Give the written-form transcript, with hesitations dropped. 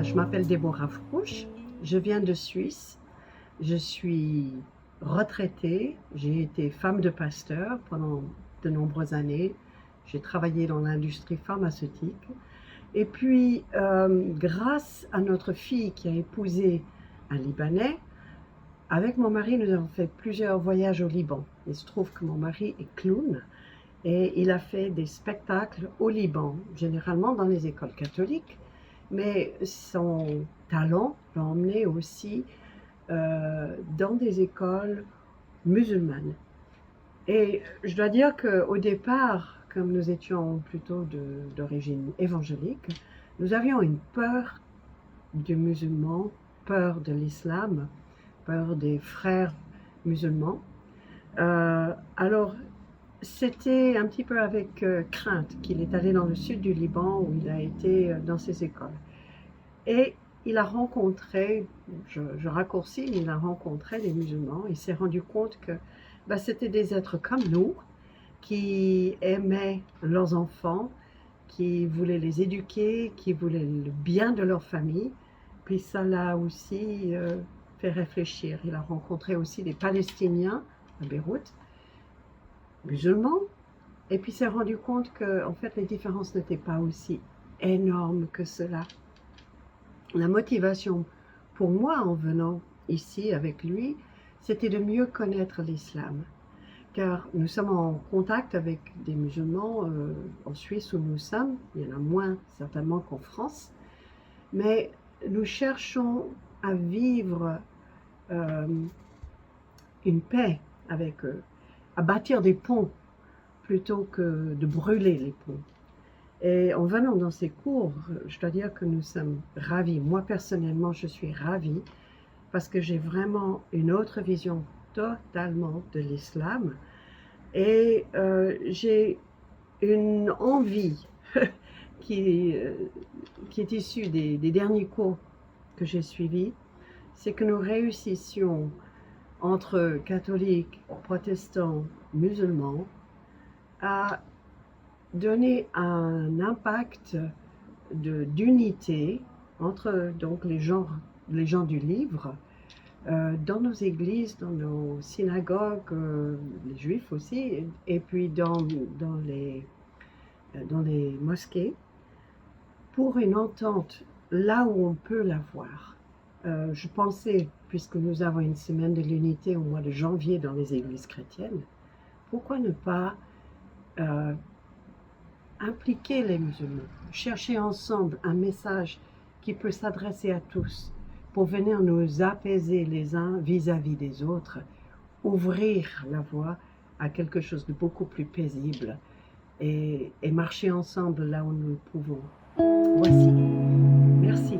je m'appelle Déborah Frouch, je viens de Suisse, je suis retraitée, j'ai été femme de pasteur pendant de nombreuses années, j'ai travaillé dans l'industrie pharmaceutique et puis grâce à notre fille qui a épousé un Libanais, avec mon mari nous avons fait plusieurs voyages au Liban. Il se trouve que mon mari est clown et il a fait des spectacles au Liban, généralement dans les écoles catholiques. Mais son talent l'a emmené aussi dans des écoles musulmanes. Et je dois dire qu'au départ, comme nous étions plutôt d'origine évangélique, nous avions une peur du musulman, peur de l'islam, peur des frères musulmans. Alors, c'était un petit peu avec crainte qu'il est allé dans le sud du Liban où il a été dans ces écoles. Et il a rencontré, je raccourcis, mais il a rencontré les musulmans. Il s'est rendu compte que c'était des êtres comme nous, qui aimaient leurs enfants, qui voulaient les éduquer, qui voulaient le bien de leur famille. Puis ça l'a aussi fait réfléchir. Il a rencontré aussi des Palestiniens à Beyrouth, musulmans, et puis s'est rendu compte que en fait les différences n'étaient pas aussi énormes que cela. La motivation pour moi en venant ici avec lui, c'était de mieux connaître l'islam. Car nous sommes en contact avec des musulmans en Suisse où nous sommes, il y en a moins certainement qu'en France, mais nous cherchons à vivre une paix avec eux, à bâtir des ponts plutôt que de brûler les ponts. Et en venant dans ces cours, je dois dire que nous sommes ravis. Moi, personnellement, je suis ravie parce que j'ai vraiment une autre vision totalement de l'islam. Et j'ai une envie qui est issue des derniers cours que j'ai suivis, c'est que nous réussissions entre catholiques, protestants, musulmans, à donner un impact d'unité entre donc les gens du livre dans nos églises, dans nos synagogues, les juifs aussi, et puis dans les mosquées, pour une entente là où on peut l'avoir. Je pensais, puisque nous avons une semaine de l'unité au mois de janvier dans les églises chrétiennes, pourquoi ne pas impliquer les musulmans, chercher ensemble un message qui peut s'adresser à tous pour venir nous apaiser les uns vis-à-vis des autres, ouvrir la voie à quelque chose de beaucoup plus paisible et marcher ensemble là où nous le pouvons. Voici. Merci.